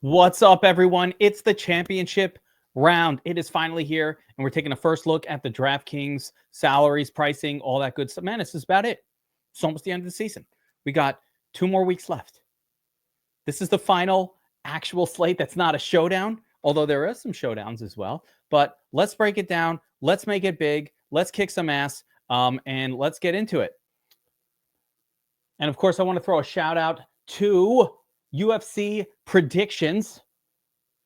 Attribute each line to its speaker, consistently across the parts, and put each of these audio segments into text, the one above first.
Speaker 1: What's up, everyone? It's the championship round. It is finally here, and we're taking a first look at the DraftKings salaries, pricing, all that good stuff. Man, this is about it. It's almost the end of the season. We got 2 more weeks left. This is the final actual slate that's not a showdown, although there are some showdowns as well. But let's break it down. Let's make it big. Let's kick some ass, and let's get into it. And, of course, I want to throw a shout-out to UFC predictions.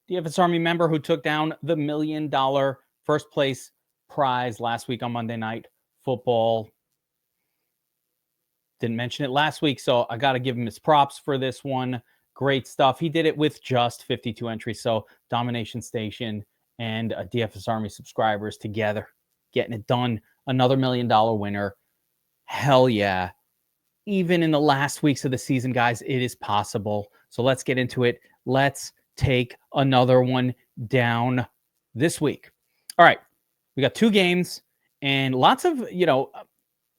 Speaker 1: DFS Army member who took down the $1 million first place prize last week on Monday Night Football. Didn't mention it last week, so I got to give him his props for this one. Great stuff. He did it with just 52 entries. So Domination Station and DFS Army subscribers together, getting it done. Another $1 million winner. Hell yeah. Even in the last weeks of the season, guys, it is possible. So let's get into it. Let's take another one down this week. All right. We got 2 games and lots of,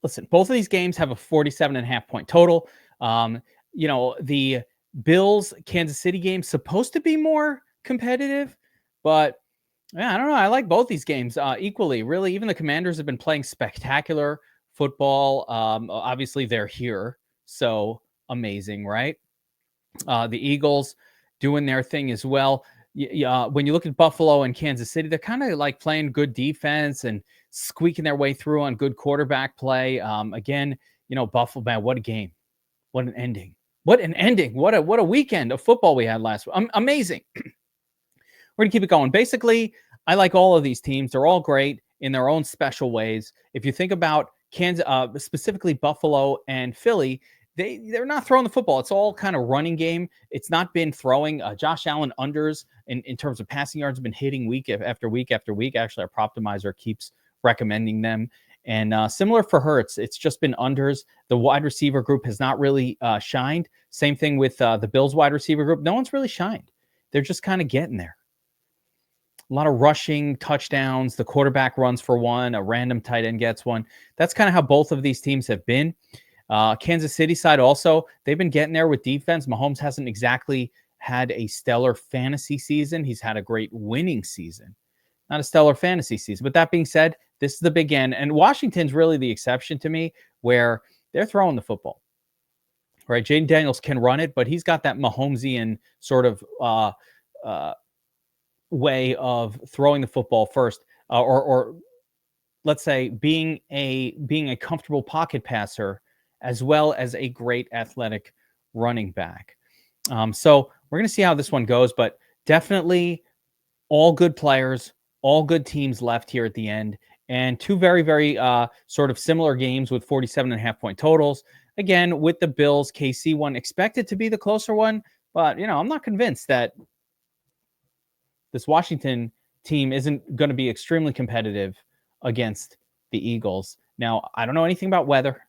Speaker 1: listen, both of these games have a 47.5 point total. The Bills Kansas City game supposed to be more competitive, but yeah, I don't know. I like both these games equally. Really, even the Commanders have been playing spectacular football. Obviously, they're here. So amazing, right? The Eagles doing their thing as well. When you look at Buffalo and Kansas City, they're kind of like playing good defense and squeaking their way through on good quarterback play. Again, Buffalo, man, what a game. What an ending. What an ending. What a weekend of football we had last week. Amazing. We're going to keep it going. Basically, I like all of these teams. They're all great in their own special ways. If you think about Kansas, specifically Buffalo and Philly, they're not throwing the football. It's all kind of running game. It's not been throwing. Josh Allen unders in terms of passing yards have been hitting week after week after week. Actually, our Proptimizer keeps recommending them. And similar for Hurts, it's just been unders. The wide receiver group has not really shined. Same thing with the Bills wide receiver group. No one's really shined. They're just kind of getting there. A lot of rushing touchdowns. The quarterback runs for one. A random tight end gets one. That's kind of how both of these teams have been. Kansas City side also, they've been getting there with defense. Mahomes hasn't exactly had a stellar fantasy season. He's had a great winning season. Not a stellar fantasy season. But that being said, this is the big end. And Washington's really the exception to me where they're throwing the football. Right? Jaden Daniels can run it, but he's got that Mahomesian sort of way of throwing the football first, or let's say being a comfortable pocket passer as well as a great athletic running back. So we're going to see how this one goes, but definitely all good players, all good teams left here at the end, and 2 very, very sort of similar games with 47.5 point totals. Again, with the Bills KC one expected to be the closer one, but I'm not convinced that this Washington team isn't going to be extremely competitive against the Eagles. Now, I don't know anything about weather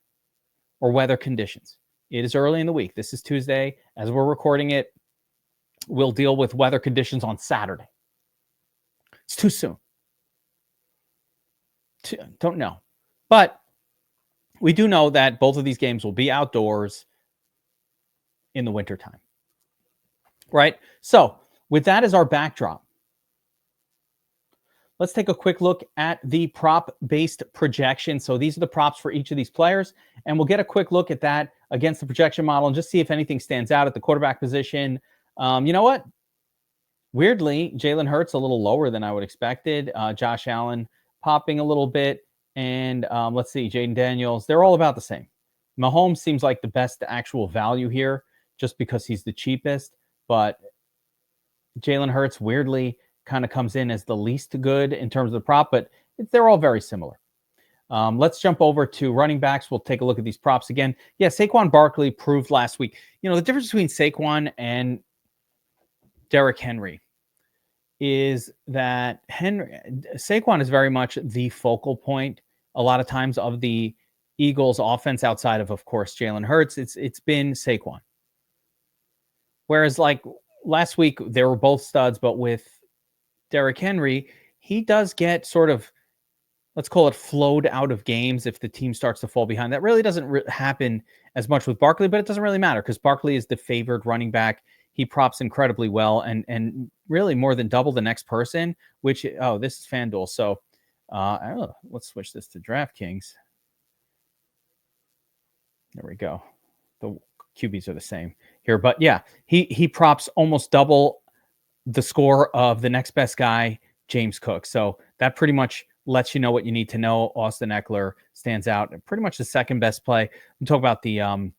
Speaker 1: or weather conditions. It is early in the week. This is Tuesday. As we're recording it, we'll deal with weather conditions on Saturday. It's too soon. Don't know. But we do know that both of these games will be outdoors in the wintertime. Right? So, with that as our backdrop, let's take a quick look at the prop-based projection. So these are the props for each of these players, and we'll get a quick look at that against the projection model and just see if anything stands out at the quarterback position. You know what? Weirdly, Jalen Hurts a little lower than I would expected. Josh Allen popping a little bit, and let's see, Jaden Daniels. They're all about the same. Mahomes seems like the best actual value here just because he's the cheapest, but Jalen Hurts weirdly kind of comes in as the least good in terms of the prop, but they're all very similar. Let's jump over to running backs. We'll take a look at these props again. Yeah, Saquon Barkley proved last week. The difference between Saquon and Derrick Henry is that Saquon is very much the focal point a lot of times of the Eagles offense outside of course, Jalen Hurts. It's been Saquon. Whereas like last week, they were both studs, but with Derrick Henry, he does get sort of, let's call it flowed out of games if the team starts to fall behind. That really doesn't happen as much with Barkley, but it doesn't really matter because Barkley is the favored running back. he props incredibly well and really more than double the next person, which, this is FanDuel. So let's switch this to DraftKings. There we go. The QBs are the same here, but yeah, he props almost double the score of the next best guy, James Cook. So that pretty much lets you know what you need to know. Austin Eckler stands out, pretty much the second best play. I'm talking about the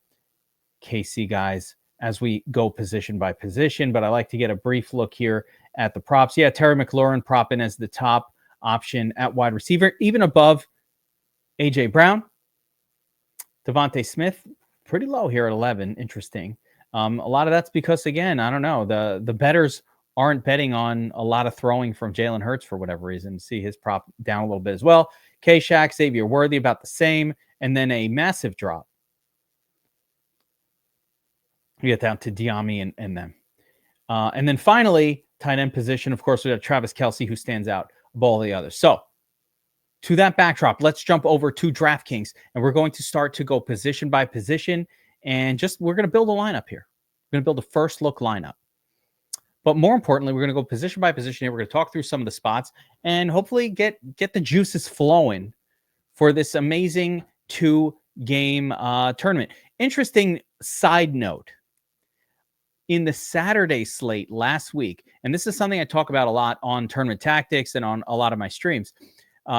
Speaker 1: KC guys as we go position by position, but I like to get a brief look here at the props. Yeah, Terry McLaurin propping as the top option at wide receiver, even above AJ Brown. Devontae Smith, pretty low here at 11. Interesting. A lot of that's because, again, I don't know, the bettors aren't betting on a lot of throwing from Jalen Hurts for whatever reason. See his prop down a little bit as well. K-Shack, Xavier Worthy about the same, and then a massive drop. We get down to Diami and them. And then finally, tight end position, of course, we have Travis Kelce, who stands out above all the others. So to that backdrop, let's jump over to DraftKings, and we're going to start to go position by position, and we're going to build a lineup here. We're going to build a first look lineup. But more importantly, we're going to go position by position here. We're going to talk through some of the spots and hopefully get the juices flowing for this amazing 2-game tournament. Interesting side note. In the Saturday slate last week, and this is something I talk about a lot on Tournament Tactics and on a lot of my streams,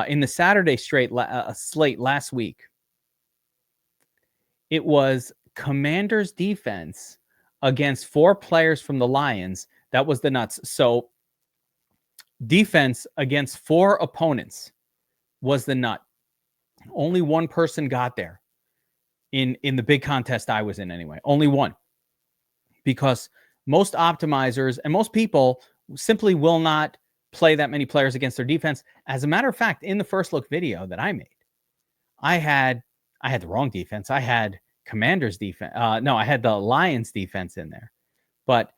Speaker 1: in the Saturday slate last week, it was Commanders defense against 4 players from the Lions. That was the nuts. So defense against 4 opponents was the nut. Only one person got there in the big contest I was in anyway. Only one. Because most optimizers and most people simply will not play that many players against their defense. As a matter of fact, in the first look video that I made, I had the wrong defense. I had Commanders defense. No, I had the Lions defense in there. But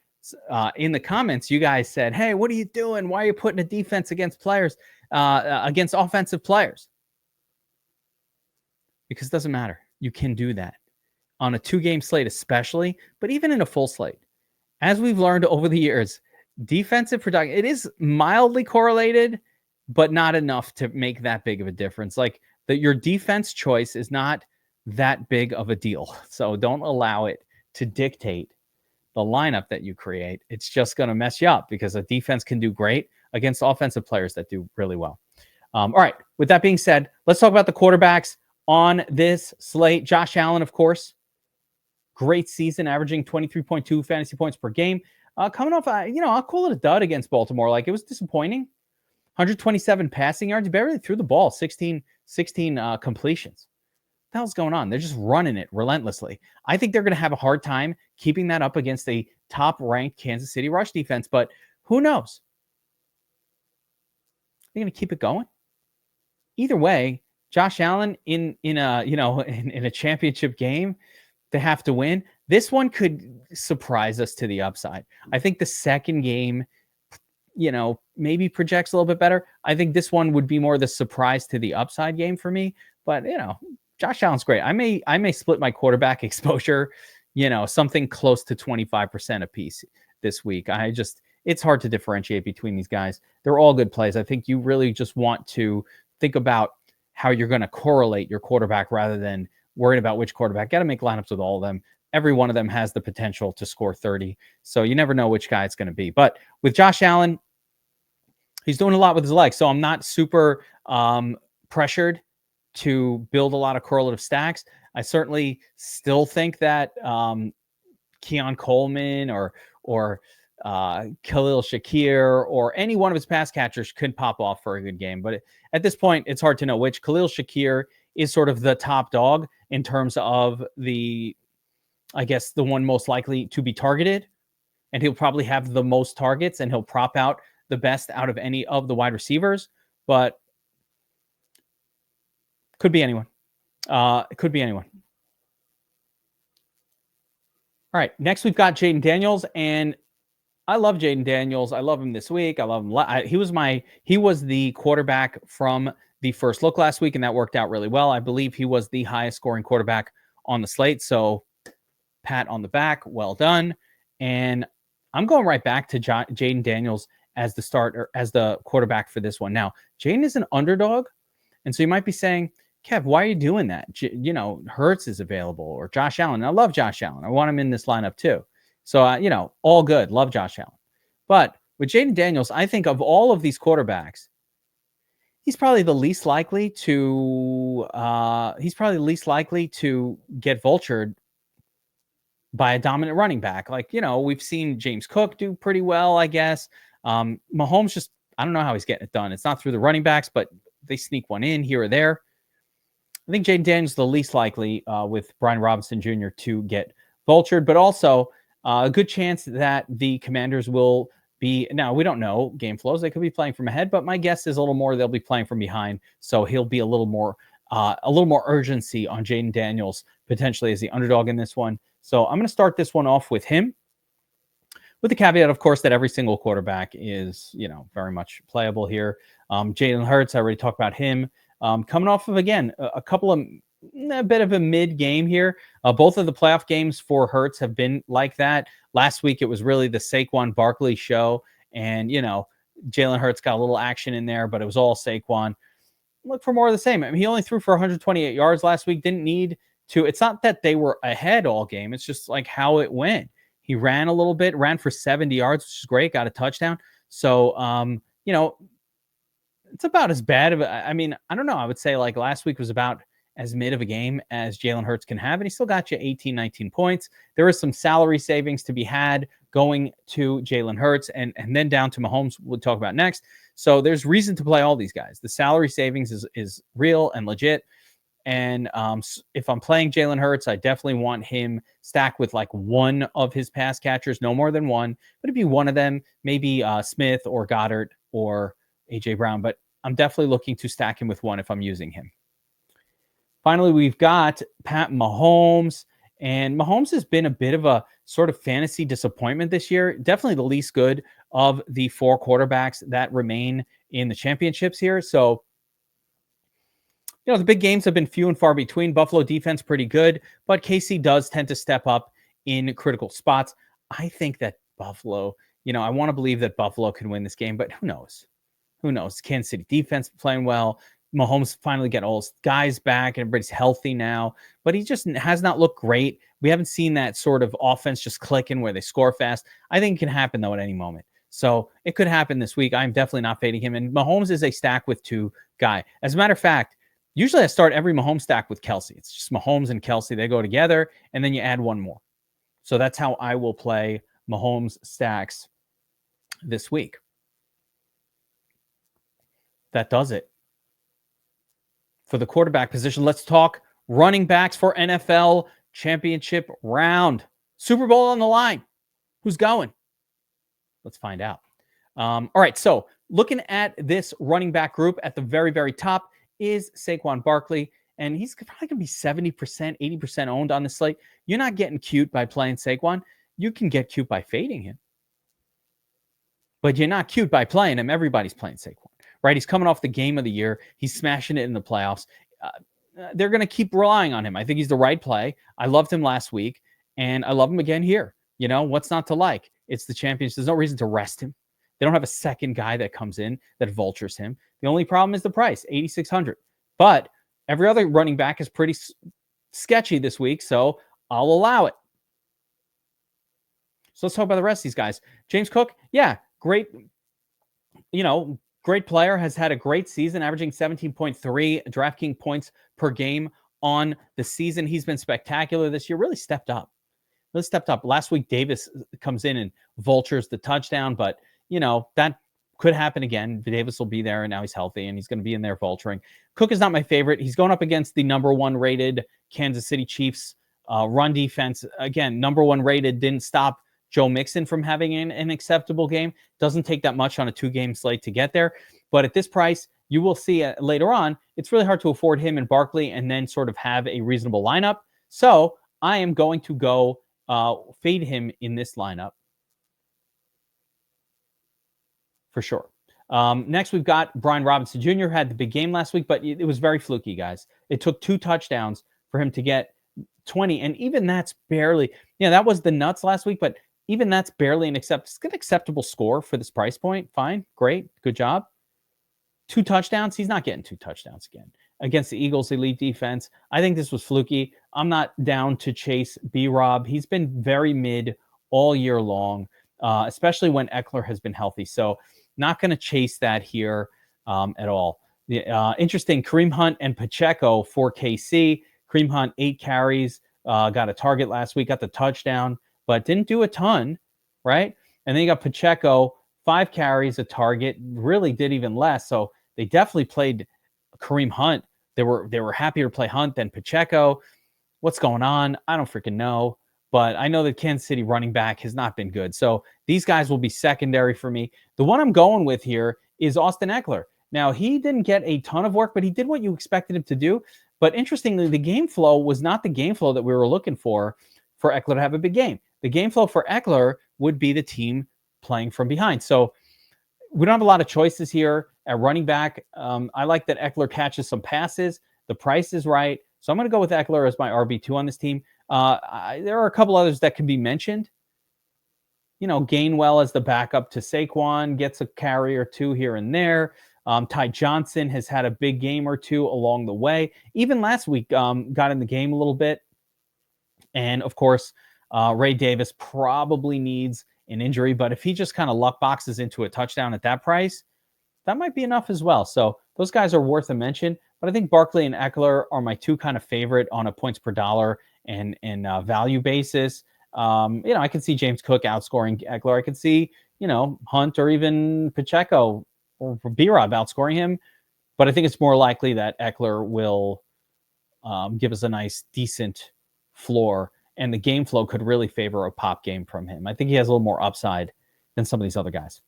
Speaker 1: in the comments, you guys said, "Hey, what are you doing? Why are you putting a defense against players, against offensive players?" Because it doesn't matter. You can do that on a 2-game slate, especially, but even in a full slate. As we've learned over the years, defensive production, it is mildly correlated, but not enough to make that big of a difference. Like your defense choice is not that big of a deal. So don't allow it to dictate the lineup that you create. It's just going to mess you up because a defense can do great against offensive players that do really well. All right. With that being said, let's talk about the quarterbacks on this slate. Josh Allen, of course, great season, averaging 23.2 fantasy points per game. Coming off, I'll call it a dud against Baltimore. Like, it was disappointing. 127 passing yards. He barely threw the ball. 16 completions. What the hell's going on? They're just running it relentlessly. I think they're going to have a hard time keeping that up against a top-ranked Kansas City rush defense, but who knows? They're going to keep it going. Either way, Josh Allen in a championship game, they have to win. This one could surprise us to the upside. I think the second game, maybe projects a little bit better. I think this one would be more the surprise to the upside game for me. But Josh Allen's great. I may split my quarterback exposure, something close to 25% a piece this week. It's hard to differentiate between these guys. They're all good plays. I think you really just want to think about how you're going to correlate your quarterback rather than worried about which quarterback. Got to make lineups with all of them. Every one of them has the potential to score 30. So you never know which guy it's going to be. But with Josh Allen, he's doing a lot with his legs. So I'm not super pressured to build a lot of correlative stacks. I certainly still think that Keon Coleman or Khalil Shakir or any one of his pass catchers could pop off for a good game. But at this point, it's hard to know which. Khalil Shakir is sort of the top dog in terms of the one most likely to be targeted. And he'll probably have the most targets and he'll prop out the best out of any of the wide receivers. But could be anyone. It could be anyone. All right. Next, we've got Jaden Daniels, and I love Jaden Daniels. I love him this week. I love him. He was the quarterback from the first look last week, and that worked out really well. I believe he was the highest scoring quarterback on the slate. So pat on the back. Well done. And I'm going right back to Jaden Daniels as the starter, as the quarterback for this one. Now, Jaden is an underdog, and so you might be saying, Kev, why are you doing that? Hurts is available, or Josh Allen. I love Josh Allen. I want him in this lineup too. So, all good. Love Josh Allen. But with Jaden Daniels, I think of all of these quarterbacks, he's probably the least likely to get vultured by a dominant running back. Like, we've seen James Cook do pretty well, I guess. Mahomes just, I don't know how he's getting it done. It's not through the running backs, but they sneak one in here or there. I think Jaden Daniels is the least likely with Brian Robinson Jr. to get vultured, but also a good chance that the Commanders will be. Now, we don't know game flows. They could be playing from ahead, but my guess is a little more they'll be playing from behind. So he'll be a little more urgency on Jaden Daniels potentially as the underdog in this one. So I'm going to start this one off with him, with the caveat, of course, that every single quarterback is, very much playable here. Jalen Hurts, I already talked about him. Coming off of, again, a bit of a mid game here. Both of the playoff games for Hurts have been like that. Last week, it was really the Saquon Barkley show. And, Jalen Hurts got a little action in there, but it was all Saquon. Look for more of the same. I mean, he only threw for 128 yards last week. Didn't need to. It's not that they were ahead all game. It's just like how it went. He ran a little bit, ran for 70 yards, which is great. Got a touchdown. So, it's about as bad of a, I mean, I don't know. I would say like last week was about as mid of a game as Jalen Hurts can have, and he still got you 18, 19 points. There is some salary savings to be had going to Jalen Hurts and then down to Mahomes, we'll talk about next. So there's reason to play all these guys. The salary savings is real and legit. And if I'm playing Jalen Hurts, I definitely want him stacked with like one of his pass catchers, no more than one. But it'd be one of them, maybe Smith or Goddard or A.J. Brown. But I'm definitely looking to stack him with one if I'm using him. Finally, we've got Pat Mahomes. And Mahomes has been a bit of a sort of fantasy disappointment this year. Definitely the least good of the four quarterbacks that remain in the championships here. So, the big games have been few and far between. Buffalo defense pretty good, but KC does tend to step up in critical spots. I think that Buffalo, I want to believe that Buffalo can win this game, but who knows? Who knows? Kansas City defense playing well. Mahomes finally get all his guys back and everybody's healthy now, but he just has not looked great. We haven't seen that sort of offense just clicking where they score fast. I think it can happen though at any moment. So it could happen this week. I'm definitely not fading him. And Mahomes is a stack with two guy. As a matter of fact, usually I start every Mahomes stack with Kelsey. It's just Mahomes and Kelsey. They go together, and then you add one more. So that's how I will play Mahomes stacks this week. That does it for the quarterback position. Let's talk running backs for NFL championship round. Super Bowl on the line. Who's going? Let's find out. All right, so looking at this running back group at the very, very top is Saquon Barkley, and he's probably going to be 70%, 80% owned on the slate. You're not getting cute by playing Saquon. You can get cute by fading him, but you're not cute by playing him. Everybody's playing Saquon, right? He's coming off the game of the year. He's smashing it in the playoffs. They're going to keep relying on him. I think he's the right play. I loved him last week, and I love him again here. What's not to like? It's the champions. There's no reason to rest him. They don't have a second guy that comes in that vultures him. The only problem is the price, $8,600. But every other running back is pretty sketchy this week, so I'll allow it. So let's talk about the rest of these guys. James Cook, yeah, great. Great player, has had a great season, averaging 17.3 DraftKings points per game on the season. He's been spectacular this year, really stepped up. Last week, Davis comes in and vultures the touchdown, but that could happen again. Davis will be there, and now he's healthy, and he's going to be in there vulturing. Cook is not my favorite. He's going up against the number one rated Kansas City Chiefs run defense. Again, number one rated, didn't stop Joe Mixon from having an acceptable game. Doesn't take that much on a two-game slate to get there. But at this price, you will see later on, it's really hard to afford him and Barkley and then sort of have a reasonable lineup. So I am going to go fade him in this lineup for sure. Next, we've got Brian Robinson Jr. Had the big game last week, but it was very fluky, guys. It took 2 touchdowns for him to get 20, and even that's barely, that was the nuts last week, but even that's barely an acceptable score for this price point. Fine, great, good job. 2 touchdowns. He's not getting 2 touchdowns again against the Eagles' elite defense. I think this was fluky. I'm not down to chase B-Rob. He's been very mid all year long, especially when Eckler has been healthy. So not going to chase that here at all. Interesting, Kareem Hunt and Pacheco for KC. Kareem Hunt, 8 carries, got a target last week, got the touchdown, but didn't do a ton, right? And then you got Pacheco, 5 carries, a target, really did even less. So they definitely played Kareem Hunt. They were happier to play Hunt than Pacheco. What's going on? I don't freaking know. But I know that Kansas City running back has not been good. So these guys will be secondary for me. The one I'm going with here is Austin Eckler. Now, he didn't get a ton of work, but he did what you expected him to do. But interestingly, the game flow was not the game flow that we were looking for Eckler to have a big game. The game flow for Eckler would be the team playing from behind. So we don't have a lot of choices here at running back. I like that Eckler catches some passes. The price is right. So I'm going to go with Eckler as my RB2 on this team. There are a couple others that can be mentioned. Gainwell as the backup to Saquon, gets a carry or 2 here and there. Ty Johnson has had a big game or 2 along the way. Even last week, got in the game a little bit. And of course, Ray Davis probably needs an injury, but if he just kind of luck boxes into a touchdown at that price, that might be enough as well. So those guys are worth a mention, but I think Barkley and Eckler are my 2 kind of favorite on a points per dollar and value basis. I can see James Cook outscoring Eckler. I could see, Hunt or even Pacheco or B-Rob outscoring him, but I think it's more likely that Eckler will give us a nice, decent floor, and the game flow could really favor a pop game from him. I think he has a little more upside than some of these other guys.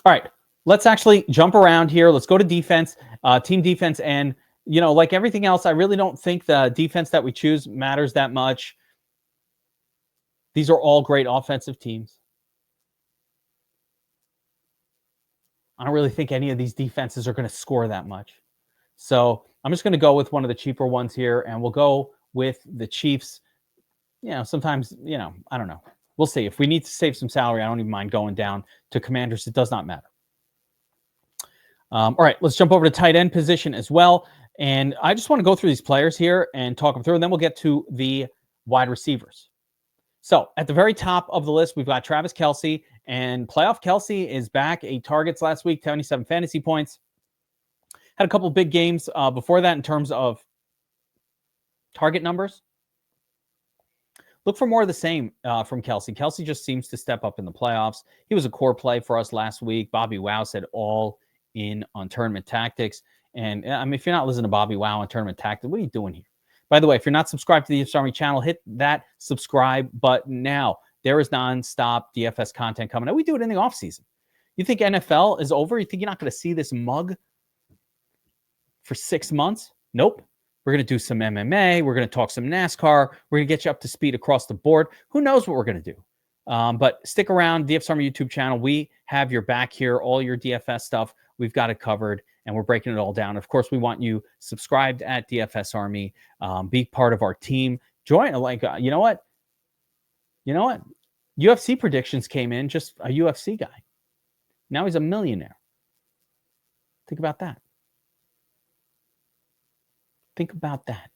Speaker 1: All right, let's actually jump around here. Let's go to defense, team defense. And, like everything else, I really don't think the defense that we choose matters that much. These are all great offensive teams. I don't really think any of these defenses are going to score that much. So I'm just going to go with one of the cheaper ones here, and we'll go with the Chiefs. Sometimes, I don't know. We'll see. If we need to save some salary, I don't even mind going down to Commanders. It does not matter. All right, let's jump over to tight end position as well. And I just want to go through these players here and talk them through, and then we'll get to the wide receivers. So at the very top of the list, we've got Travis Kelce, and playoff Kelce is back. 8 targets last week, 77 fantasy points. Had a couple big games before that in terms of target numbers. Look for more of the same from Kelce. Kelce just seems to step up in the playoffs. He was a core play for us last week. Bobby Wow said all in on tournament tactics. And if you're not listening to Bobby Wow on tournament tactics, what are you doing here? By the way, if you're not subscribed to the DFS Army channel, hit that subscribe button now. There is nonstop DFS content coming out. We do it in the offseason. You think NFL is over? You think you're not going to see this mug for 6 months? Nope. We're going to do some MMA. We're going to talk some NASCAR. We're going to get you up to speed across the board. Who knows what we're going to do? But stick around, DFS Army YouTube channel. We have your back here, all your DFS stuff. We've got it covered, and we're breaking it all down. Of course, we want you subscribed at DFS Army. Be part of our team. Join, you know what? UFC predictions came in, just a UFC guy. Now he's a millionaire. Think about that. Think about that.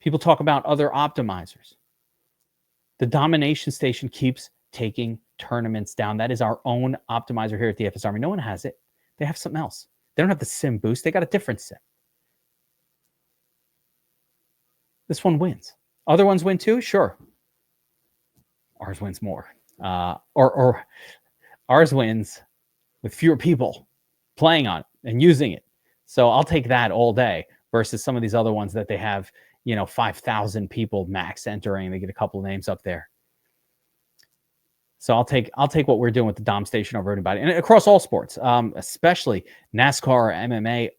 Speaker 1: People talk about other optimizers. The Domination Station keeps taking tournaments down. That is our own optimizer here at DFS Army. No one has it. They have something else. They don't have the sim boost. They got a different sim. This one wins. Other ones win too? Sure. Ours wins more. Or ours wins with fewer people playing on it and using it. So I'll take that all day versus some of these other ones that they have, 5,000 people max entering. They get a couple of names up there. So I'll take what we're doing with the Dom Station over anybody, and across all sports, especially NASCAR, MMA,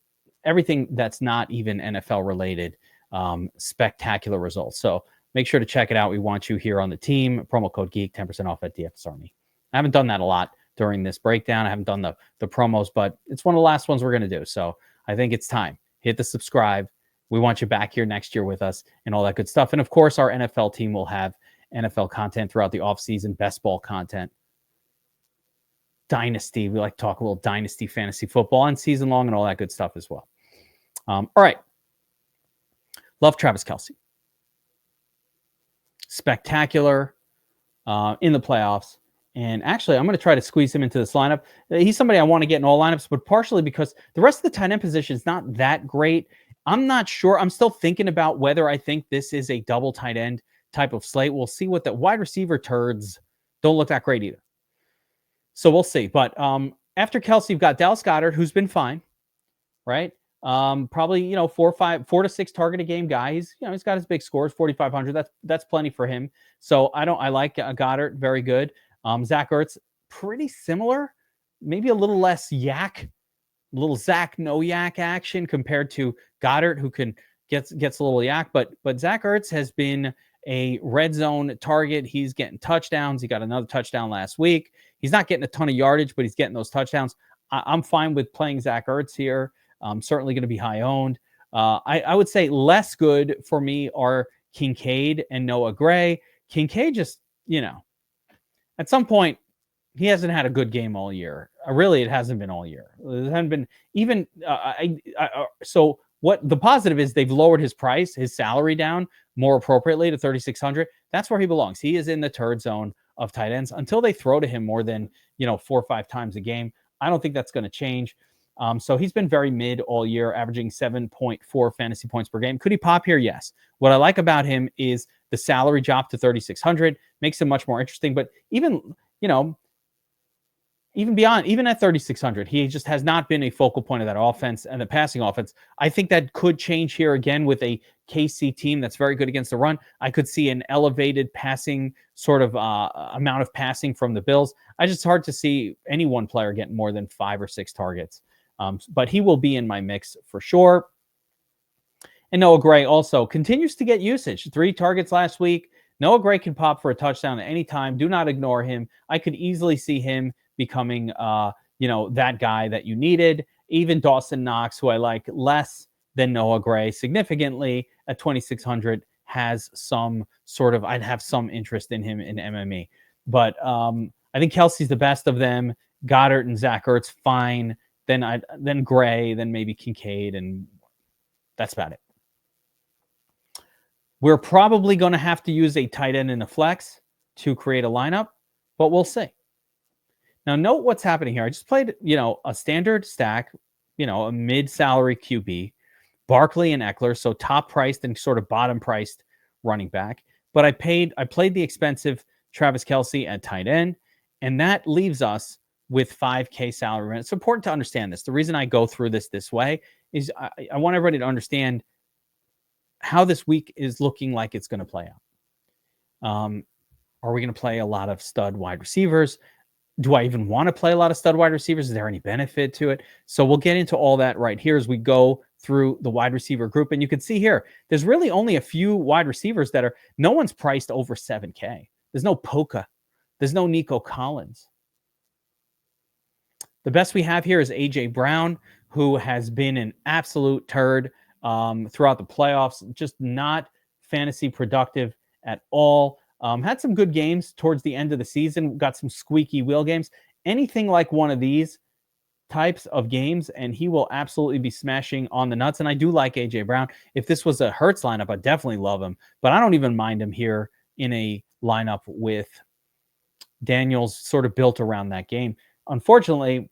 Speaker 1: everything that's not even NFL related. Spectacular results. So make sure to check it out. We want you here on the team. Promo code Geek, 10% off at DFS Army. I haven't done that a lot during this breakdown. I haven't done the promos, but it's one of the last ones we're going to do. So I think it's time. Hit the subscribe. We want you back here next year with us and all that good stuff. And of course, our NFL team will have NFL content throughout the offseason, best ball content. Dynasty. We like to talk a little dynasty fantasy football and season long and all that good stuff as well. All right. Love Travis Kelce. Spectacular in the playoffs. And actually, I'm going to try to squeeze him into this lineup. He's somebody I want to get in all lineups, but partially because the rest of the tight end position is not that great. I'm not sure. I'm still thinking about whether I think this is a double tight end type of slate. We'll see what the wide receiver turds don't look that great either. So we'll see. But after Kelce, you've got Dallas Goedert, who's been fine, right? Probably 4 to 6 target a game guy. He's got his big scores, 4,500. That's plenty for him. So I like Goddard, very good. Zach Ertz, pretty similar, maybe a little less yak, little Zach no yak action compared to Goddard, who gets a little yak. But Zach Ertz has been a red zone target. He's getting touchdowns. He got another touchdown last week. He's not getting a ton of yardage, but he's getting those touchdowns. I'm fine with playing Zach Ertz here. Certainly going to be high owned. I would say less good for me are Kincaid and Noah Gray. Kincaid just, at some point, he hasn't had a good game all year. Really, it hasn't been all year. It hasn't been even. So what the positive is, they've lowered his price, his salary down more appropriately to 3,600. That's where he belongs. He is in the turd zone of tight ends until they throw to him more than 4 or 5 times a game. I don't think that's going to change. So he's been very mid all year, averaging 7.4 fantasy points per game. Could he pop here? Yes. What I like about him is the salary drop to 3,600 makes him much more interesting. But even beyond, even at 3,600, he just has not been a focal point of that offense and the passing offense. I think that could change here again with a KC team that's very good against the run. I could see an elevated passing sort of amount of passing from the Bills. It's hard to see any one player getting more than 5 or 6 targets. But he will be in my mix for sure. And Noah Gray also continues to get usage. 3 targets last week. Noah Gray can pop for a touchdown at any time. Do not ignore him. I could easily see him becoming, that guy that you needed. Even Dawson Knox, who I like less than Noah Gray significantly at 2,600, has some sort of, I'd have some interest in him in MME. But I think Kelce's the best of them. Goddard and Zach Ertz, fine. Then Gray, then maybe Kincaid, and that's about it. We're probably going to have to use a tight end in a flex to create a lineup, but we'll see. Now, note what's happening here. I just played, a standard stack, a mid-salary QB, Barkley and Eckler, so top-priced and sort of bottom-priced running back. But I played the expensive Travis Kelce at tight end, and that leaves us with $5K salary. It's important to understand this. The reason I go through this way is I want everybody to understand how this week is looking like it's going to play out. Are we going to play a lot of stud wide receivers? Do I even want to play a lot of stud wide receivers? Is there any benefit to it? So we'll get into all that right here as we go through the wide receiver group. And you can see here, there's really only a few wide receivers no one's priced over 7K. There's no Puka. There's no Nico Collins. The best we have here is A.J. Brown, who has been an absolute turd throughout the playoffs, just not fantasy productive at all. Had some good games towards the end of the season, got some squeaky wheel games. Anything like one of these types of games, and he will absolutely be smashing on the nuts. And I do like A.J. Brown. If this was a Hurts lineup, I'd definitely love him. But I don't even mind him here in a lineup with Daniels sort of built around that game. Unfortunately,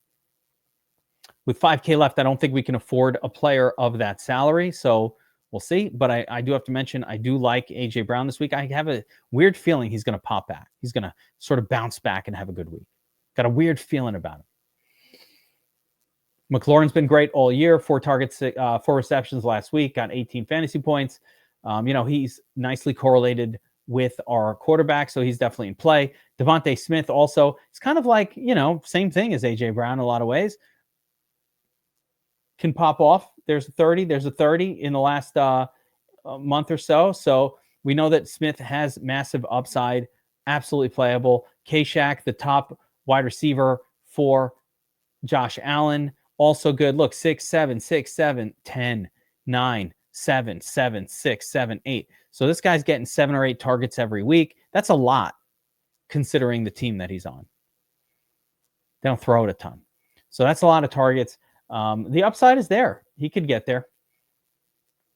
Speaker 1: with 5K left, I don't think we can afford a player of that salary. So we'll see. But I do have to mention, I do like A.J. Brown this week. I have a weird feeling he's going to pop back. He's going to sort of bounce back and have a good week. Got a weird feeling about him. McLaurin's been great all year. 4 targets, 4 receptions last week. Got 18 fantasy points. He's nicely correlated with our quarterback, so he's definitely in play. Devontae Smith also. It's kind of like, same thing as A.J. Brown in a lot of ways. Can pop off. There's a 30 in the last month or so. So we know that Smith has massive upside, absolutely playable. K-Shack, the top wide receiver for Josh Allen, also good. Look, 6, 7, 6, 7, 10, 9, 7, 7, 6, 7, 8. So this guy's getting 7 or 8 targets every week. That's a lot considering the team that he's on. They don't throw it a ton. So that's a lot of targets. The upside is there. He could get there.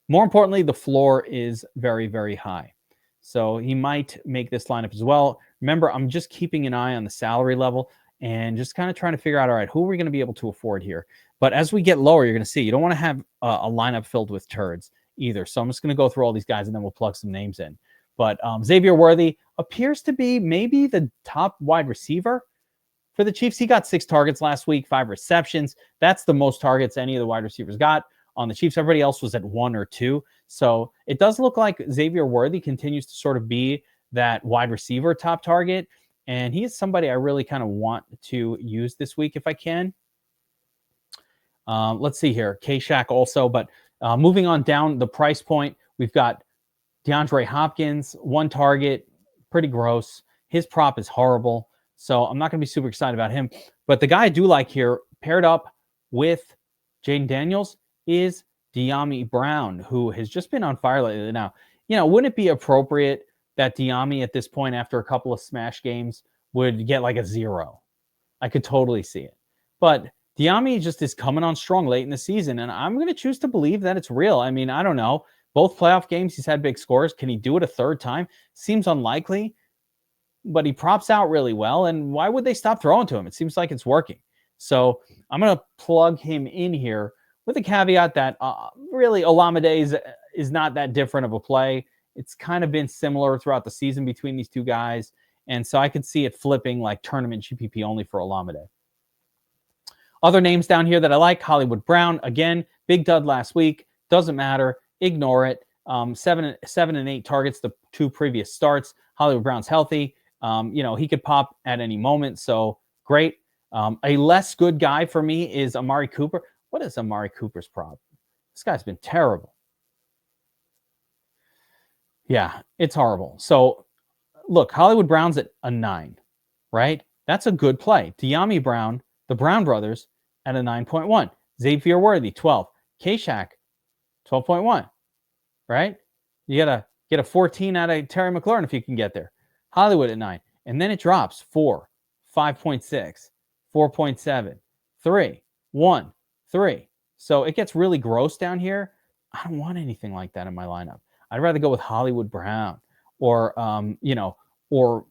Speaker 1: More importantly, the floor is very, very high. So he might make this lineup as well. Remember, I'm just keeping an eye on the salary level and just kind of trying to figure out, all right, who are we going to be able to afford here? But as we get lower, you're going to see you don't want to have a lineup filled with turds either. So I'm just going to go through all these guys and then we'll plug some names in. But Xavier Worthy appears to be maybe the top wide receiver for the Chiefs. He got 6 targets last week, 5 receptions. That's the most targets any of the wide receivers got on the Chiefs. Everybody else was at 1 or 2. So it does look like Xavier Worthy continues to sort of be that wide receiver top target. And he is somebody I really kind of want to use this week if I can. Let's see here. K-Shack also. But moving on down the price point, we've got DeAndre Hopkins, 1 target, pretty gross. His prop is horrible. So I'm not going to be super excited about him. But the guy I do like here, paired up with Jaden Daniels, is De'Ami Brown, who has just been on fire lately. Now, wouldn't it be appropriate that De'Ami at this point, after a couple of smash games, would get like a 0? I could totally see it. But De'Ami just is coming on strong late in the season, and I'm going to choose to believe that it's real. I mean, I don't know. Both playoff games, he's had big scores. Can he do it a third time? Seems unlikely, but he props out really well, and why would they stop throwing to him? It seems like it's working. So I'm going to plug him in here with a caveat that really Olamide is not that different of a play. It's kind of been similar throughout the season between these two guys, and so I could see it flipping like tournament GPP only for Olamide. Other names down here that I like, Hollywood Brown. Again, big dud last week. Doesn't matter. Ignore it. 7 and 8 targets the 2 previous starts. Hollywood Brown's healthy. He could pop at any moment, so great. A less good guy for me is Amari Cooper. What is Amari Cooper's problem? This guy's been terrible. Yeah, it's horrible. So, look, Hollywood Brown's at a 9, right? That's a good play. De'Ami Brown, the Brown brothers, at a 9.1. Xavier Worthy, 12. K-Shack, 12.1, right? You got to get a 14 out of Terry McLaurin if you can get there. Hollywood at 9. And then it drops 4, 5.6, 4.7, 3, 1, 3. So it gets really gross down here. I don't want anything like that in my lineup. I'd rather go with Hollywood Brown or, or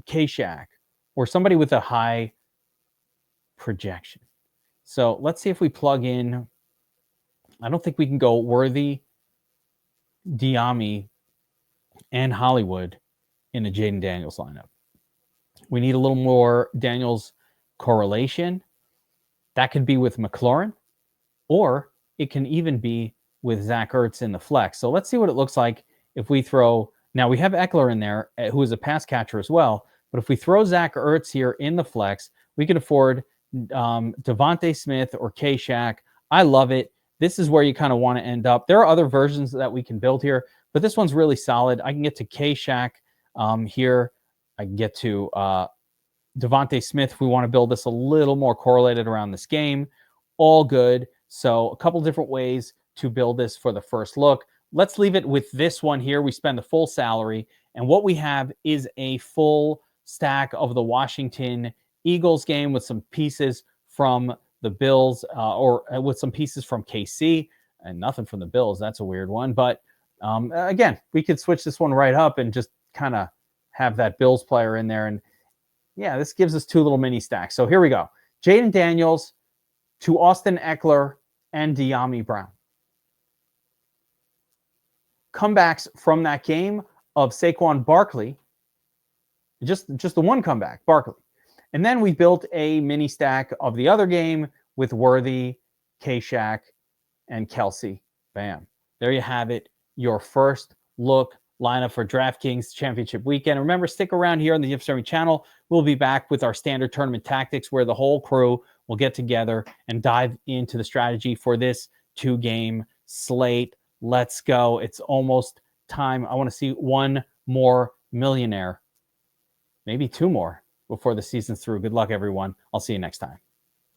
Speaker 1: K-Shack or somebody with a high projection. So let's see if we plug in. I don't think we can go Worthy, De'Ami, and Hollywood in a Jaden Daniels lineup. We need a little more Daniels correlation. That could be with McLaurin, or it can even be with Zach Ertz in the flex. So let's see what it looks like if we throw. Now we have Eckler in there, who is a pass catcher as well. But if we throw Zach Ertz here in the flex, we can afford Devontae Smith or K-Shack. I love it. This is where you kind of want to end up. There are other versions that we can build here, but this one's really solid. I can get to K-Shack here. I can get to Devontae Smith if we want to build this a little more correlated around this game. All good. So a couple different ways to build this for the first look. Let's leave it with this one here. We spend the full salary, and what we have is a full stack of the Washington Eagles game with some pieces from the Bills or with some pieces from KC and nothing from the Bills. That's a weird one. But again, we could switch this one right up and just kind of have that Bills player in there. And yeah, this gives us 2 little mini stacks. So here we go. Jaden Daniels to Austin Eckler and De'Ami Brown. Comebacks from that game of Saquon Barkley. Just the one comeback, Barkley. And then we built a mini stack of the other game with Worthy, K-Shack, and Kelsey. Bam. There you have it. Your first look lineup for DraftKings Championship Weekend. Remember, stick around here on the DFS channel. We'll be back with our standard tournament tactics where the whole crew will get together and dive into the strategy for this 2-game slate. Let's go. It's almost time. I want to see one more millionaire, maybe 2 more before the season's through. Good luck, everyone. I'll see you next time.